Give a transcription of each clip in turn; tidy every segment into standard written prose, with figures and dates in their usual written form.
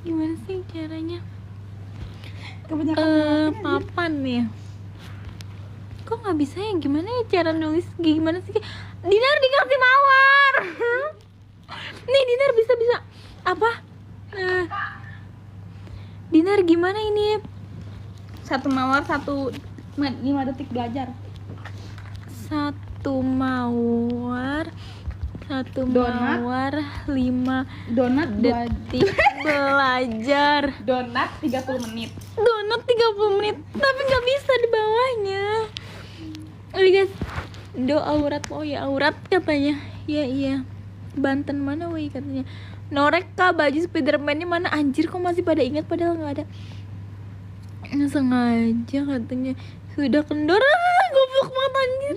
Gimana sih caranya? Kebanyakan Papan nih. Kok nggak bisa ya? Gimana ya cara nulis? Gimana sih? Dinar dikasih mawar. Nih Dinar bisa apa? Dinar gimana ini? 1 mawar 5 detik belajar. 1 mawar 5 Donat detik belajar. Donat 30 menit. Donat 30 menit tapi nggak bisa di bawahnya. Oh guys, aurat. Oh ya aurat katanya. Iya Banten mana woi katanya. Norek kak baju Spiderman-nya mana, anjir kok masih pada ingat padahal nggak ada. Sengaja katanya sudah kendor. Goblok banget anjir.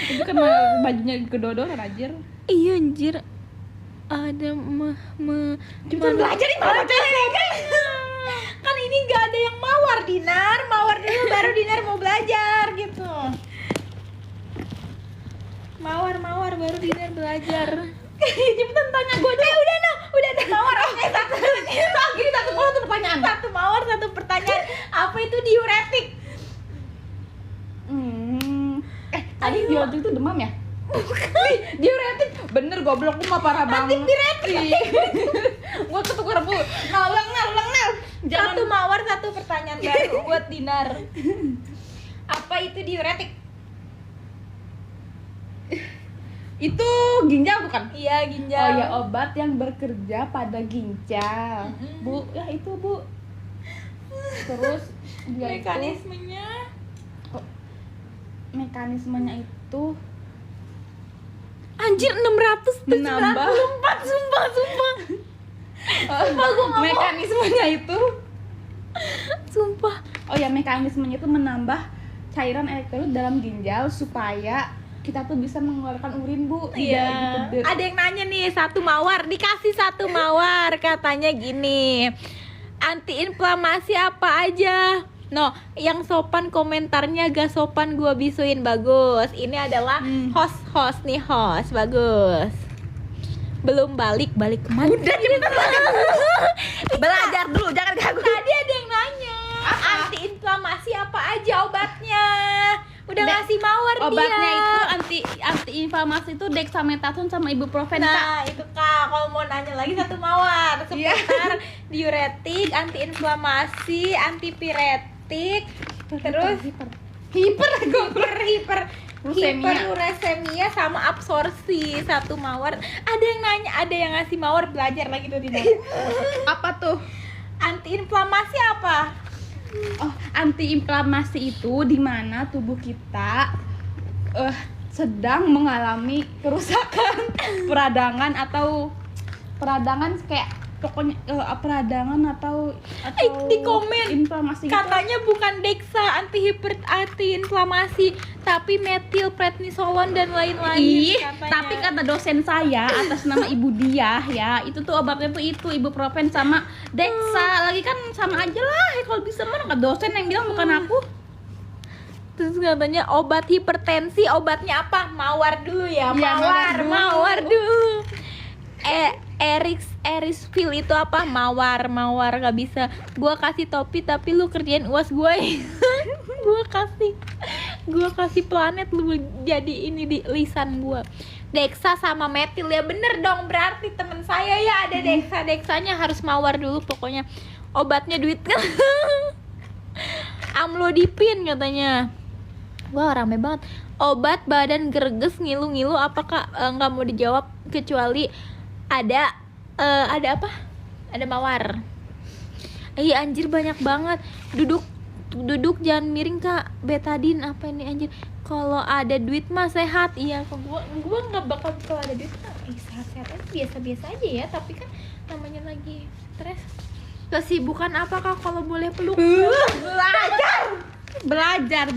Itu kan bajunya kedodoran anjir. Iya anjir. Ada Cepetan belajar nih mawar kan ini nggak ada yang mawar Dinar. Mawar dulu baru Dinar mau belajar gitu. Mawar baru Dinar belajar. Cepetan tanya gue deh. Udah mawar. Oke, satu pertanyaan. Satu mawar, satu pertanyaan. Apa itu diuretik? Tadi diuretik itu demam ya? Diuretik bener goblok, gua mah parah banget. Gua ketukar bu. Ulang nal. Satu mawar, satu pertanyaan baru buat Dinar. Apa itu diuretik? Itu ginjal bukan? Iya, ginjal. Oh ya, obat yang bekerja pada ginjal. Bu, ya itu bu. Terus dia mekanismenya itu anjir 694 menambah. sumpah Mekanismenya itu sumpah. Oh ya, mekanismenya itu menambah cairan elektrolit dalam ginjal supaya kita tuh bisa mengeluarkan urin bu. Iya. Ada yang nanya nih, 1 mawar dikasih 1 mawar katanya gini. Antiinflamasi apa aja? No, yang sopan komentarnya gak sopan gua bisuin. Bagus. Ini adalah host nih, host. Bagus. Belum balik kemana? Udah belajar dulu, jangan ganggu. Tadi ada yang nanya. Antiinflamasi apa aja obatnya? Udah ngasih mawar obatnya dia. itu antiinflamasi itu dexamethasone sama ibuprofen. Nah itu kak, kalau mau nanya lagi 1 mawar seputar diuretik, antiinflamasi, antipiretik, terus hiperuremia sama absorpsi. 1 mawar. Ada yang nanya, ada yang ngasih mawar, belajar lagi tuh Dina. Apa tuh? Antiinflamasi apa? Oh, antiinflamasi itu di mana tubuh kita sedang mengalami kerusakan peradangan kayak pokoknya peradangan atau di komen inflamasi katanya gitu. Bukan Dexa anti-inflamasi tapi metilprednisolon dan lain-lain katanya. Tapi kata dosen saya atas nama Ibu Diah ya, itu tuh obatnya tuh itu ibuprofen sama Dexa. Lagi kan sama aja lah ya, kalau bisa mah kata dosen yang bilang bukan aku. Terus katanya obat hipertensi obatnya apa? Mawar dulu ya, mawar dulu. Erisville itu apa? Mawar nggak bisa. Gua kasih topi tapi lu kerjain UAS gue. Gua kasih planet lu jadi ini di lisan gua. Dexa sama metil ya bener dong, berarti temen saya ya ada Dexanya harus mawar dulu pokoknya. Obatnya duit kan. Amlodipin katanya. Wah rame banget. Obat badan greges ngilu-ngilu apakah nggak mau dijawab kecuali ada apa? Ada mawar. Iya anjir banyak banget. Duduk jangan miring kak. Betadin apa ini anjir? Kalau ada duit mah sehat. Iya, gua nggak bakal kalau ada duit mah sehat-sehat aja, biasa-biasa aja ya. Tapi kan namanya lagi stres. Kesibukan apa kak kalau boleh peluk? Belajar.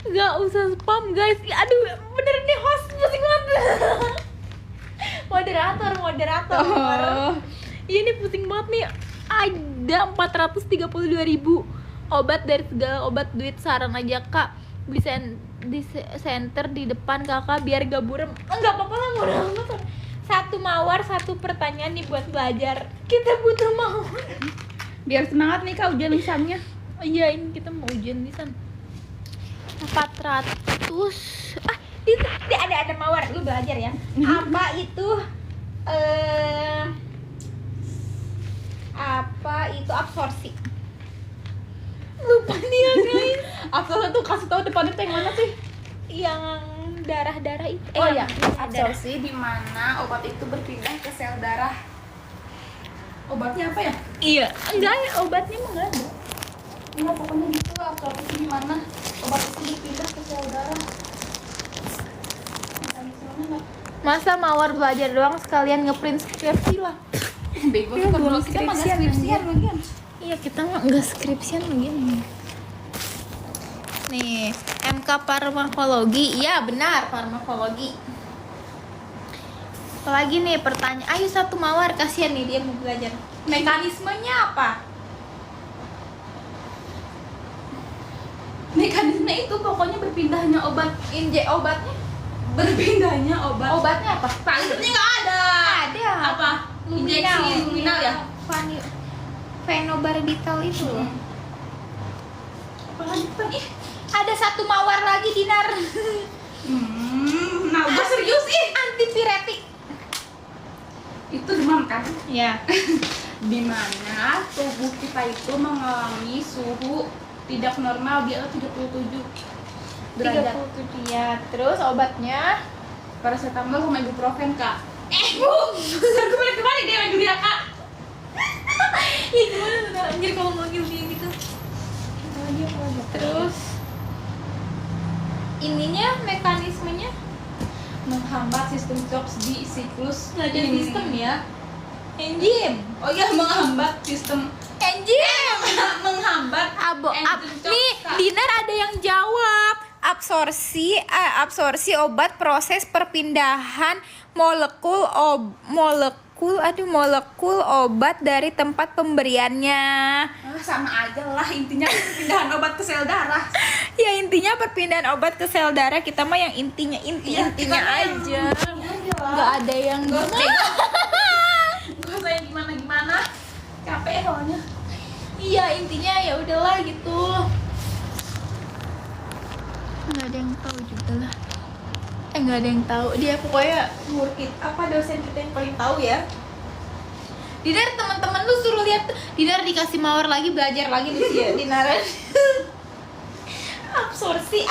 Gak usah spam guys. Aduh bener nih host pusing banget. Moderator. Ini pusing banget nih. Ada 432.000 obat dari segala obat. Duit saran aja kak, bisa di center di depan kakak biar gak burem. Enggak apa-apa lah, murah banget. Satu mawar, satu pertanyaan nih buat belajar. Kita butuh mawar. Biar semangat nih Kak ujian lisannya. Oh iya, ini kita mau ujian lisan. 400. Itu ada mawar, lu belajar ya. Apa itu absorpsi? Lupa dia, guys. Absorpsi tuh kasih tahu depannya tuh yang mana sih? Yang darah-darah itu. Oh ya, darah. absorpsi di mana obat itu berpindah ke sel darah. Obatnya apa ya? Iya, enggak ya, obatnya mah enggak ada. Enggak, pokoknya gitu absorpsi di mana obat itu berpindah ke sel darah. Masa mawar belajar doang sekalian ngeprint skripsi lah. Bego Ya, tuh belum kalau kita mah nggak skripsian, skripsian lagian. Iya, kita mah enggak skripsian begini. Nih, MK farmakologi. Iya, benar, farmakologi. Apalagi nih pertanyaan. Ayo satu mawar, kasihan nih dia mau belajar. Mekanismenya apa? Mekanisme itu pokoknya berpindahnya obatnya. Berpindahnya Obatnya apa? Palitnya nggak ada. Ada. Apa? Injeksi luminal ya? Fenobarbital itu loh. Apalagi kan ih. Ada satu mawar lagi, Dinar. Nah, gue serius ih. Antipiretik. Itu demam kan? Ya. Di mana tubuh kita itu mengalami suhu tidak normal di atas 37 derajat. 37 ya. Terus obatnya Paracetamol sama ibuprofen Kak. Bu, aku balik kembali dia manggil dia Kak. Ih, gimana anjir kalau manggil dia gitu. Terus ininya mekanismenya Menghambat sistem COX di siklus belajar ini. sistem ya. Enzim. Oh iya, menghambat sistem Enzim. menghambat enzim COX, Nih, Kak. Dinar ada yang jawab. Absorpsi obat proses perpindahan molekul obat dari tempat pemberiannya. Sama aja lah, intinya perpindahan obat ke sel darah. Ya intinya perpindahan obat ke sel darah, kita mah yang intinya Iya, kita mah yang aja. intinya lah. Nggak ada yang Gak usah yang gimana-gimana. Capek soalnya. Iya, intinya ya udahlah gitu. Nggak ada yang tahu juga lah. Nggak ada yang tahu. Dia pokoknya dosen kita yang paling tahu ya. Dinar, teman-teman lu suruh lihat. Dinar dikasih mawar lagi, belajar lagi di sini. Dinar. absorpsi.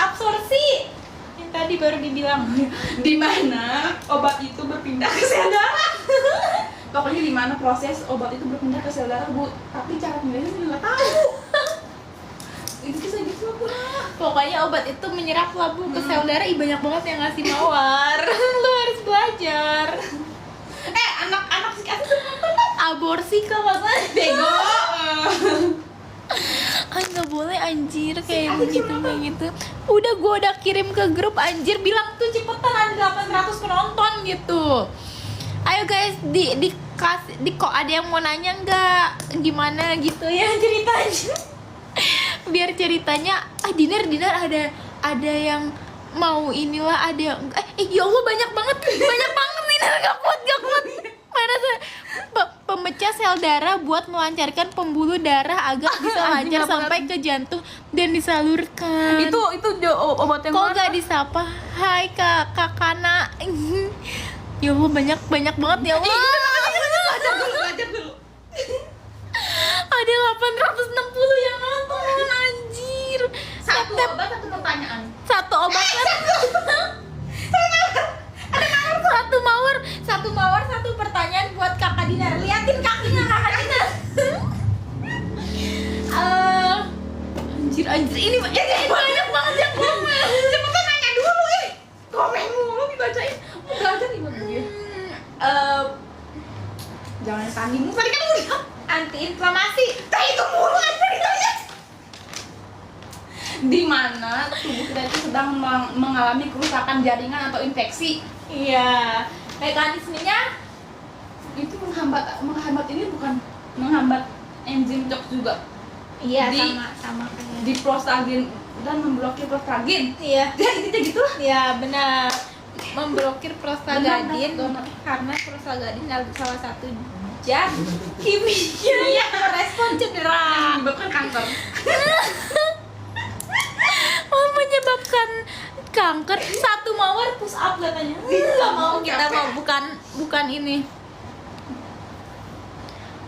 Yang tadi baru dibilang. Di mana obat itu berpindah ke sel darah. Pokoknya di mana proses obat itu berpindah ke sel darah, Bu. Tapi cara pindahnya saya nggak tahu. Itu bisa gitu Bu. Pokoknya obat itu menyerap labu ke sel darah. Ih, banyak banget yang ngasih mawar. Lu harus belajar. Anak-anak psikiatri Aborsi kah maksudnya? bego. Nggak boleh anjir kayak begitu kayak gitu. Gue udah kirim ke grup anjir, bilang tuh cepetan ada 800 penonton gitu. Ayo guys, kok ada yang mau nanya nggak gimana gitu ya ceritanya. Biar ceritanya Dinar ada yang mau inilah, ada yang ya Allah banyak banget Dinar, gak kuat mana tuh pemecah sel darah buat melancarkan pembuluh darah agar bisa lancar sampai ke jantung dan disalurkan. Itu obat yang kok mana? gak disapa? Hai kakana. Ya Allah banyak banget ya Allah. Belajar dulu. Ada 860 yang nonton anjir. Satu obat, satu pertanyaan. Satu obat kan? Satu mawar, satu pertanyaan buat Kakak Dinar. Liatin kakinya Kakak Dinar. Anjir ini banyak banget yang komen. Cepetan nanya dulu komen mulu dibacain. Mau belajar gimana dia? Jangan tandingmu, tadi kan udah Antiinflamasi. itu mulu aja ditanya. Di mana tubuh kita itu sedang mengalami kerusakan jaringan atau infeksi. Iya. Mekanismenya Itu menghambat ini bukan menghambat enzim COX juga. iya Di- sama kayak. Di prostagin dan memblokir prostagin. Iya. Ya intinya gitu lah. Ya benar. memblokir Prostaglandin Donat. karena Prostaglandin adalah salah satu zat kimia yang merespon cedera. Menyebabkan kanker. Menyebabkan kanker. Satu mawar push up katanya. Nggak mau, kita Capek. mau bukan ini.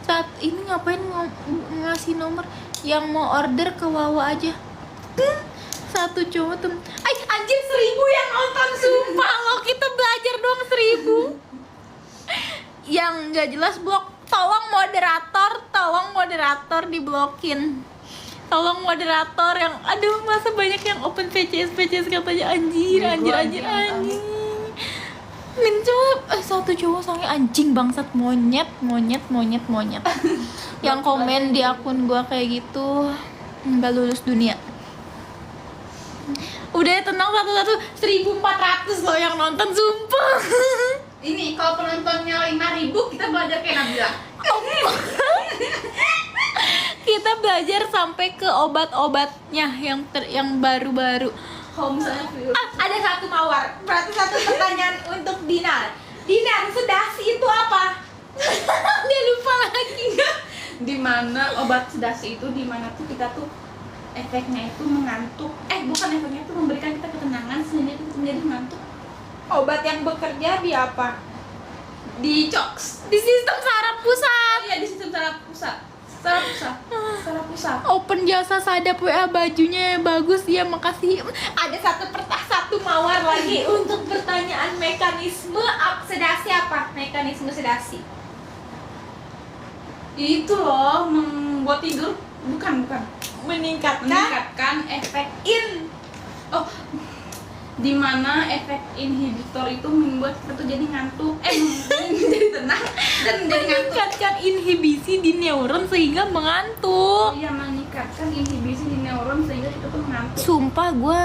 Saat ini ngapain ngasih nomor yang mau order ke Wawa aja. Satu cowok tuh. Ay, anjir 1000 yang nonton, sumpah lo, kita belajar doang 1000. Yang nggak jelas blok. Tolong moderator diblokin. Tolong moderator yang aduh, masa banyak yang open PCS katanya anjir. Min coba satu cowok soalnya anjing bangsat monyet. Yang komen di akun gua kayak gitu nggak lulus dunia. Udah tenang, satu 1400 loh yang nonton, sumpah. Ini kalau penontonnya 5.000 kita belajar kayak Nabila. Kita belajar sampai ke obat-obatnya yang baru-baru. Kalau misalnya virus Ada satu mawar. Berarti satu pertanyaan untuk Dinar. Dinar, sedasi itu apa? Dia lupa lagi. di mana obat sedasi itu, di mana tuh kita tuh efeknya itu mengantuk. Bukan, efeknya itu memberikan kita ketenangan sehingga kita menjadi mengantuk. Obat yang bekerja di apa? Di COX. Di sistem saraf pusat. Iya, di sistem saraf pusat. Saraf pusat. Open jasa sadap WA, bajunya bagus ya, makasih. Ada satu mawar lagi untuk pertanyaan mekanisme sedasi apa? Mekanisme sedasi. Itu loh, membuat tidur. Bukan. Meningkatkan efek di mana efek inhibitor itu membuat kita tuh jadi ngantuk, jadi tenang dan menjadi ngantuk. Meningkatkan inhibisi di neuron sehingga mengantuk. Iya, meningkatkan inhibisi di neuron sehingga kita tuh mengantuk. Sumpah gue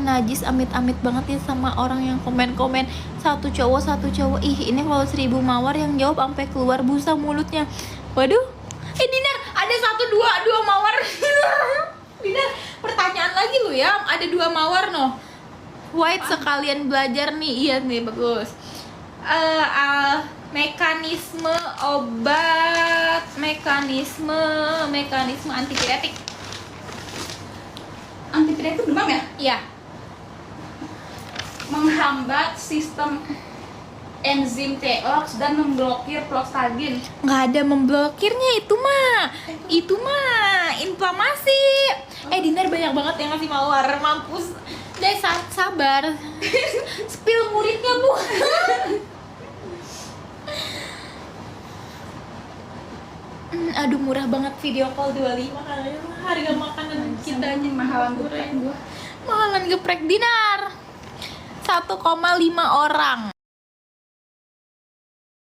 najis amit-amit banget ya sama orang yang komen-komen satu cowok. Ih, ini kalau 1000 mawar yang jawab sampai keluar busa mulutnya. Waduh. Dinar, ada 2 mawar. Dinar, pertanyaan lagi lu ya. Ada 2 mawar noh. White sekalian belajar nih. Iya nih, bagus. Mekanisme obat, mekanisme antipiretik. Antipiretik itu demam ya? Iya. Menghambat sistem enzim TOX dan memblokir prostaglandin. Nggak ada memblokirnya, itu mah inflamasi. Dinar banyak banget yang ngasih mawar, mampus. Deh, sabar. Spill muridnya, Bu. Aduh, murah banget video call 25 kali. Harga makanan kita aja Mahalan geprek gua. Mahalan geprek. Dinar 1,5 orang.